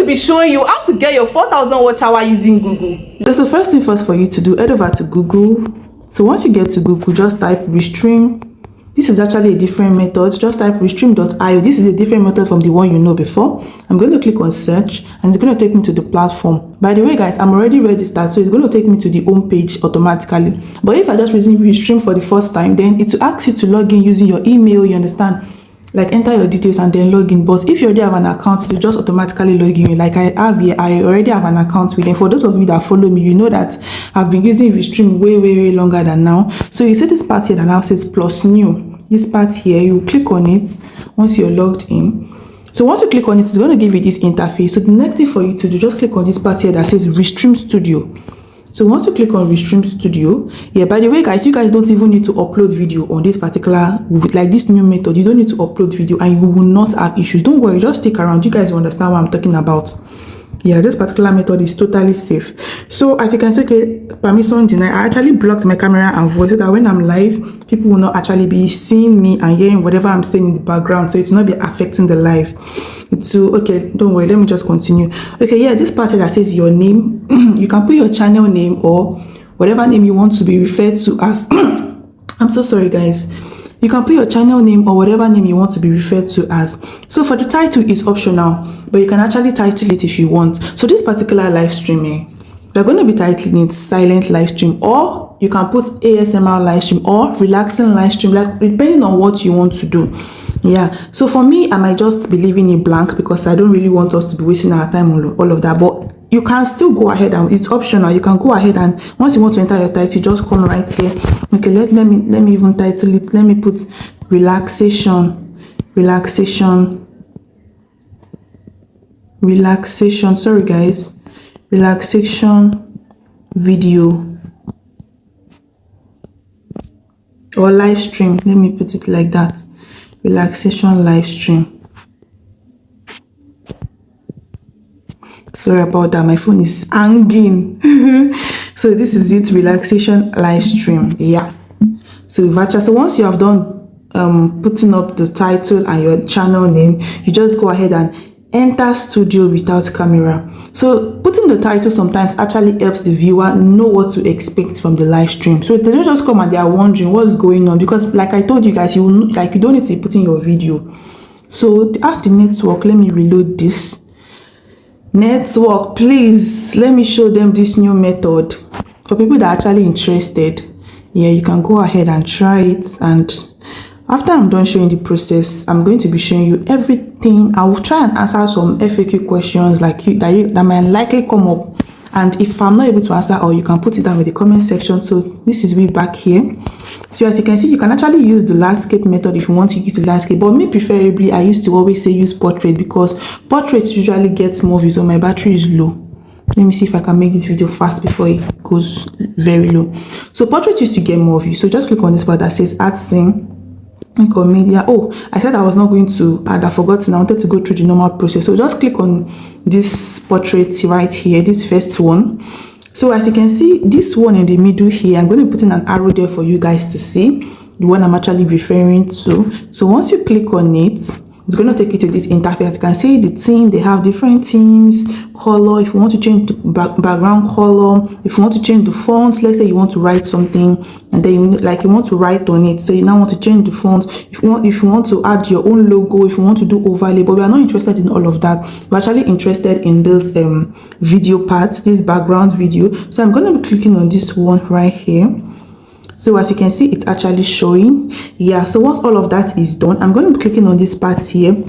to be showing you how to get your 4,000 watch hour using Google. So first thing first for you to do, head over to Google. So once you get to Google, just type Restream. This is actually a different method. Just type restream.io. This is a different method from the one you know before. I'm going to click on search and it's going to take me to the platform. By the way, guys, I'm already registered, so it's going to take me to the home page automatically. But if I just using Restream for the first time, then it will ask you to log in using your email, you understand? Like enter your details and then log in. But if you already have an account, it will just automatically log in. Like I have here, I already have an account with them. For those of you that follow me, you know that I've been using Restream way longer than now. So you see this part here that now says plus new. This part here, you click on it once you're logged in. So once you click on it, it's going to give you this interface. So the next thing for you to do, just click on this part here that says Restream Studio. So once you click on Restream Studio, yeah, by the way, guys, you guys don't even need to upload video on this particular, like this new method. You don't need to upload video and you will not have issues. Don't worry, just stick around. You guys will understand what I'm talking about. Yeah, this particular method is totally safe. So as you can see, okay, permission denied. I actually blocked my camera and voice so that when I'm live, people will not actually be seeing me and hearing whatever I'm saying in the background. So it will not be affecting the live. Okay, don't worry, let me just continue. Okay, yeah, this part here that says your name, you can put your channel name or whatever name you want to be referred to as. I'm so sorry, guys. You can put your channel name or whatever name you want to be referred to as. So for the title, it's optional, but you can actually title it if you want. So this particular live streaming, we're going to be titling it silent live stream, or you can put ASMR live stream or relaxing live stream, like depending on what you want to do. Yeah, so for me, I might just be leaving it blank because I don't really want us to be wasting our time on all of that. But you can still go ahead and it's optional. You can go ahead and once you want to enter your title, just come right here. Okay, let me even title it. Let me put relaxation. Sorry, guys, relaxation video or live stream. Let me put it like that. Relaxation live stream. Sorry about that, my phone is hanging. So this is it, relaxation live stream. Yeah, so once you have done putting up the title and your channel name, you just go ahead and enter studio without camera. So putting the title sometimes actually helps the viewer know what to expect from the live stream, so they don't just come and they are wondering what's going on, because like I told you guys, you don't need to put in your video. So at the network, let me reload this network. Please let me show them this new method for people that are actually interested. Yeah, you can go ahead and try it, and after I'm done showing the process, I'm going to be showing you everything. I will try and answer some FAQ questions like that might likely come up, and if I'm not able to answer, or you can put it down in the comment section. So this is way back here. So as you can see, you can actually use the landscape method if you want to use the landscape, but me preferably I used to always say use portrait, because portraits usually gets more views when my battery is low. Let me see if I can make this video fast before it goes very low. So portrait used to get more views. So just click on this part that says add scene. Click on media. Oh, I said I was not going to add. I forgot. I wanted to go through the normal process. So just click on this portrait right here, this first one. So as you can see, this one in the middle here, I'm going to put in an arrow there for you guys to see the one I'm actually referring to. So once you click on it, it's going to take you to this interface. You can see the theme, they have different themes, color. If you want to change the background color, if you want to change the font, let's say you want to write something and then you want to write on it, so you now want to change the font. If you want to add your own logo, if you want to do overlay, but we are not interested in all of that. We're actually interested in this video part, this background video. So I'm going to be clicking on this one right here. So as you can see, it's actually showing. Yeah, so once all of that is done, I'm going to be clicking on this part here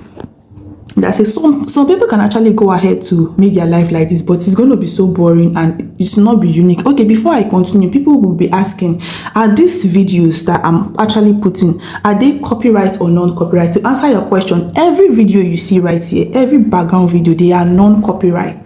that says some people can actually go ahead to make their life like this, but it's going to be so boring and it's not be unique. Okay, before I continue, people will be asking, are these videos that I'm actually putting, are they copyright or non-copyright? To answer your question, every video you see right here, every background video, they are non-copyright.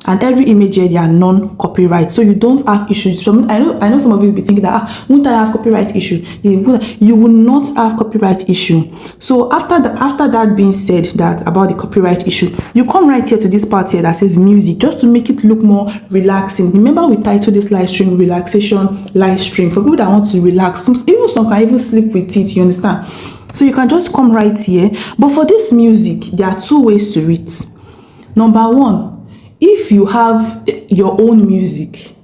And every image here, they are non-copyright, so you don't have issues. I know some of you will be thinking that won't I have copyright issue? You will not have copyright issue. So after that being said, that about the copyright issue, you come right here to this part here that says music, just to make it look more relaxing. Remember, we titled this live stream relaxation live stream for people that want to relax. Even some can even sleep with it, you understand? So you can just come right here. But for this music, there are two ways to it. Number one, if you have your own music,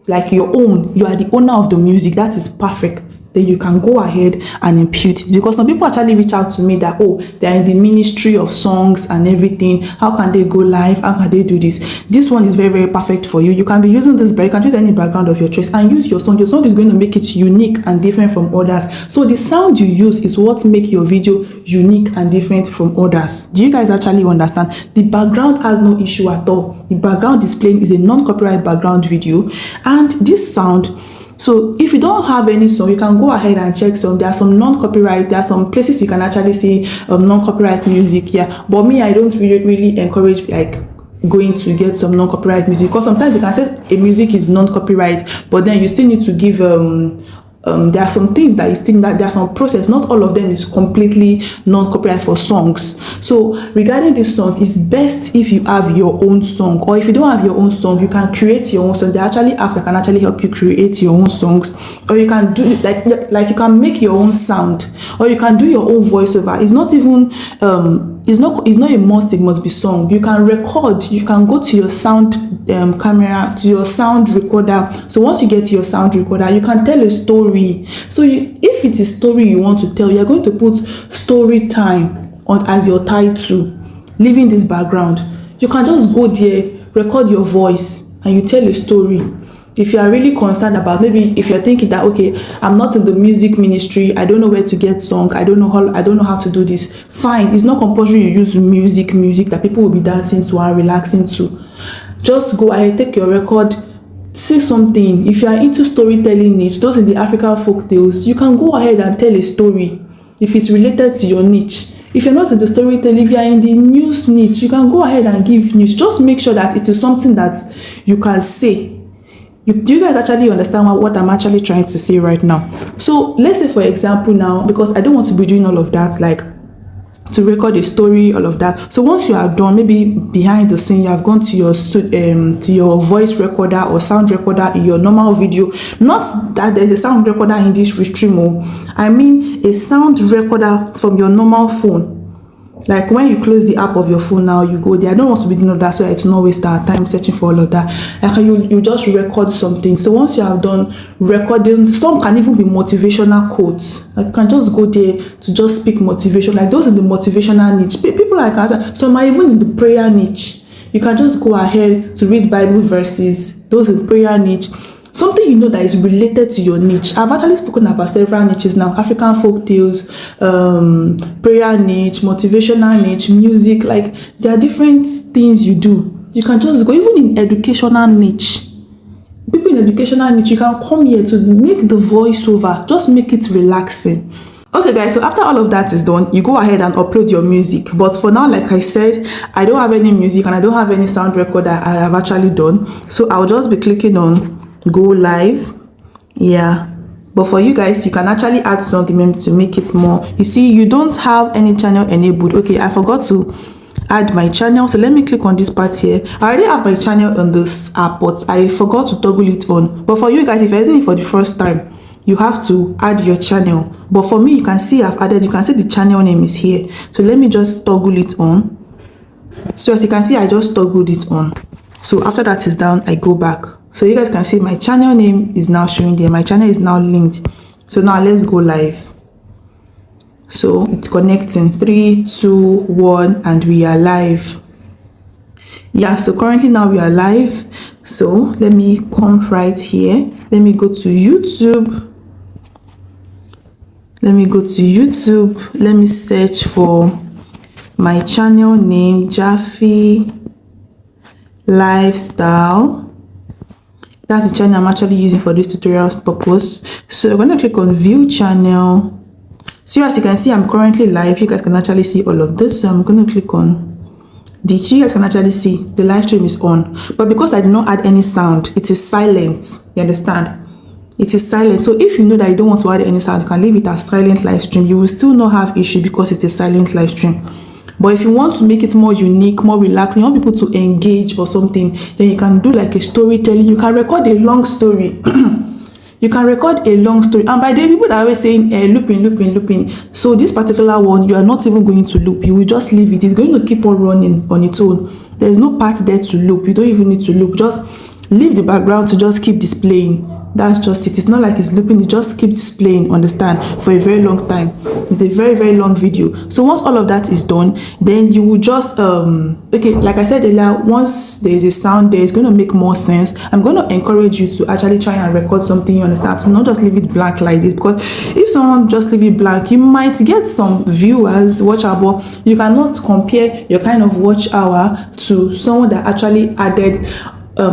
like your own, you are the owner of the music, that is perfect. Then you can go ahead and impute it, because some people actually reach out to me that, oh, they're in the ministry of songs and everything, how can they go live, how can they do this? This one is very, very perfect for you. You can be using this, but you can choose any background of your choice and use your song. Your song is going to make it unique and different from others. So the sound you use is what make your video unique and different from others. Do you guys actually understand? The background has no issue at all. The background displaying is a non-copyright background video, and this sound, so if you don't have any song, you can go ahead and check some. There are some non-copyright, there are some places you can actually see non-copyright music. Yeah, but me, I don't really encourage like going to get some non-copyright music, because sometimes you can say a music is non-copyright, but then you still need to give there are some things that you think that there are some process, not all of them is completely non-copyright for songs. So regarding this song, it's best if you have your own song, or if you don't have your own song, you can create your own song. There are actually apps that can actually help you create your own songs, or you can do like you can make your own sound, or you can do your own voiceover. It's not even it's not a must, it must be song. You can record, you can go to your sound camera, to your sound recorder. So once you get to your sound recorder, you can tell a story. So if it's a story you want to tell, you're going to put story time on as your title, leaving this background. You can just go there, record your voice, and you tell a story. If you are really concerned about, maybe if you're thinking that, okay, I'm not in the music ministry, I don't know where to get song, I don't know how to do this, fine. It's not compulsory you use music that people will be dancing to and relaxing to. Just go ahead, take your record, say something. If you are into storytelling niche, those in the African folk tales, you can go ahead and tell a story if it's related to your niche. If you're not in the storytelling, if you are in the news niche, you can go ahead and give news. Just make sure that it is something that you can say. Do you guys actually understand what I'm actually trying to say right now? So let's say, for example, now, because I don't want to be doing all of that, like to record a story, all of that. So once you are done, maybe behind the scene, you have gone to your voice recorder or sound recorder in your normal video. Not that there's a sound recorder in this stream, I mean a sound recorder from your normal phone. Like when you close the app of your phone now, you go there. I don't want to be doing all that, so it's not waste our time searching for all of that. Like you just record something. So once you have done recording, some can even be motivational quotes. Like you can just go there to just speak motivation. Like those in the motivational niche, people like that. Some are even in the prayer niche. You can just go ahead to read Bible verses. Those in prayer niche. Something you know that is related to your niche. I've actually spoken about several niches now: African folk tales, prayer niche, motivational niche, music. Like there are different things you do. You can just go, even in educational niche. People in educational niche, you can come here to make the voiceover. Just make it relaxing. Okay guys, so after all of that is done, you go ahead and upload your music. But for now, like I said, I don't have any music and I don't have any sound recorder I have actually done. So I'll just be clicking on go live. Yeah, but for you guys, you can actually add song to make it more. You see, you don't have any channel enabled. Okay, I forgot to add my channel, so let me click on this part here. I already have my channel on this app, but I forgot to toggle it on. But for you guys, if you're using it for the first time, you have to add your channel. But for me, you can see I've added, you can see the channel name is here. So let me just toggle it on. So as you can see, I just toggled it on. So after that is down, I go back. So you guys can see my channel name is now showing there. My channel is now linked. So now let's go live. So it's connecting. 3, 2, 1, and we are live. Yeah, so currently now we are live. So let me come right here. Let me go to YouTube. Let me search for my channel name, Jaffe Lifestyle. That's the channel I'm actually using for this tutorial purpose. So I'm going to click on view channel. So as you can see, I'm currently live. You guys can actually see all of this. So I'm going to click on this. You guys can actually see the live stream is on. But because I did not add any sound, it is silent. You understand? It is silent. So if you know that you don't want to add any sound, you can leave it as silent live stream. You will still not have issue because it's a silent live stream. But if you want to make it more unique, more relaxing, you want people to engage or something, then you can do like a storytelling. You can record a long story. You can record a long story. And by the way, people that are always saying looping. So this particular one, you are not even going to loop. You will just leave it. It's going to keep on running on its own. There's no part there to loop. You don't even need to loop. Just leave the background to just keep displaying. That's just it. It's not like it's looping. It just keeps displaying, understand, for a very long time. It's a very, very long video. So once all of that is done, then you will just okay, like I said earlier, once there is a sound there, it's going to make more sense. I'm going to encourage you to actually try and record something, you understand, so not just leave it blank like this, because if someone just leave it blank, you might get some viewers, watch hour, but you cannot compare your kind of watch hour to someone that actually added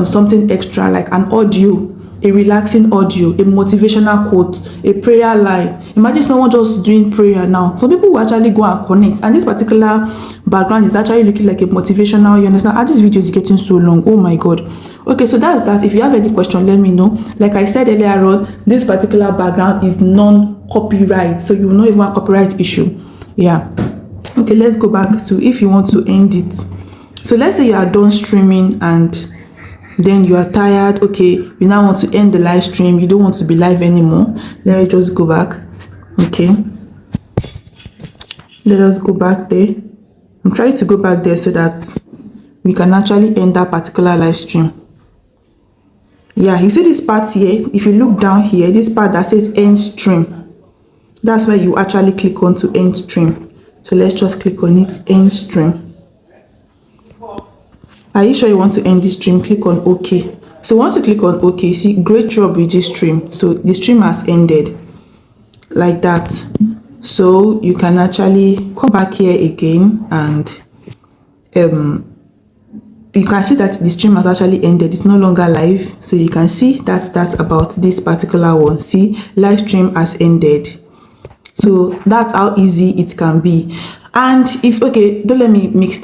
something extra, like an audio, a relaxing audio, a motivational quote, a prayer line. Imagine someone just doing prayer now. Some people will actually go and connect, and this particular background is actually looking like a motivational, you understand? This video is getting so long, oh my god. Okay, so that's that. If you have any question, let me know. Like I said earlier on, this particular background is non-copyright, so you will not even have a copyright issue. Yeah. Okay, let's go back to if you want to end it. So let's say you are done streaming and then you are tired. Okay, you now want to end the live stream. You don't want to be live anymore. Let me just go back. Okay, let us go back there. I'm trying to go back there so that we can actually end that particular live stream. Yeah, you see this part here. If you look down here, this part that says end stream, that's where you actually click on to end stream. So let's just click on it, end stream. Are you sure you want to end this stream? Click on OK. So once you click on OK, see, great job with this stream. So the stream has ended like that. So you can actually come back here again and you can see that the stream has actually ended. It's no longer live. So you can see that's about this particular one. See, live stream has ended. So that's how easy it can be. And if, okay, don't let me mix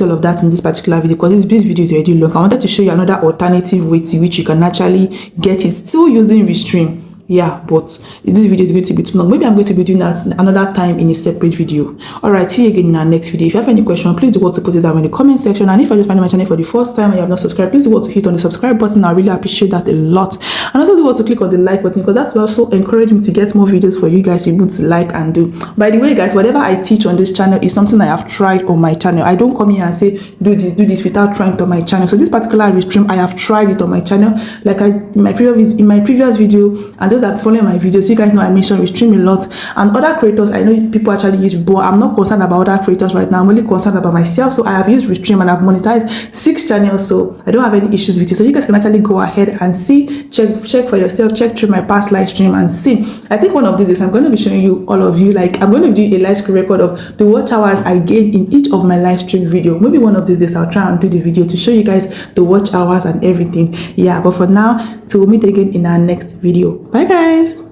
all of that in this particular video, because this video is already long. I wanted to show you another alternative way to which you can actually get it still using Restream. Yeah, but this video is going to be too long. Maybe I'm going to be doing that another time in a separate video. All right, see you again in our next video. If you have any question, please do what to put it down in the comment section. And if I just find my channel for the first time and you have not subscribed, please do what to hit on the subscribe button. I really appreciate that a lot. And also do what to click on the like button, because that will also encourage me to get more videos for you guys able to like and do. By the way, guys, whatever I teach on this channel is something I have tried on my channel. I don't come here and say do this without trying it on my channel. So this particular Restream, I have tried it on my channel, like in my previous video, and those that follow my videos, you guys know I mention Restream a lot. And other creators, I know people actually use, but I'm not concerned about other creators right now. I'm only concerned about myself. So I have used Restream and I've monetized 6 channels, so I don't have any issues with it. So you guys can actually go ahead and see, check for yourself, check through my past live stream and see. I think one of these days I'm going to be showing you, all of you, like I'm going to do a live screen record of the watch hours I gained in each of my live stream video. Maybe one of these days I'll try and do the video to show you guys the watch hours and everything. Yeah, but for now, till we meet again in our next video. Bye guys.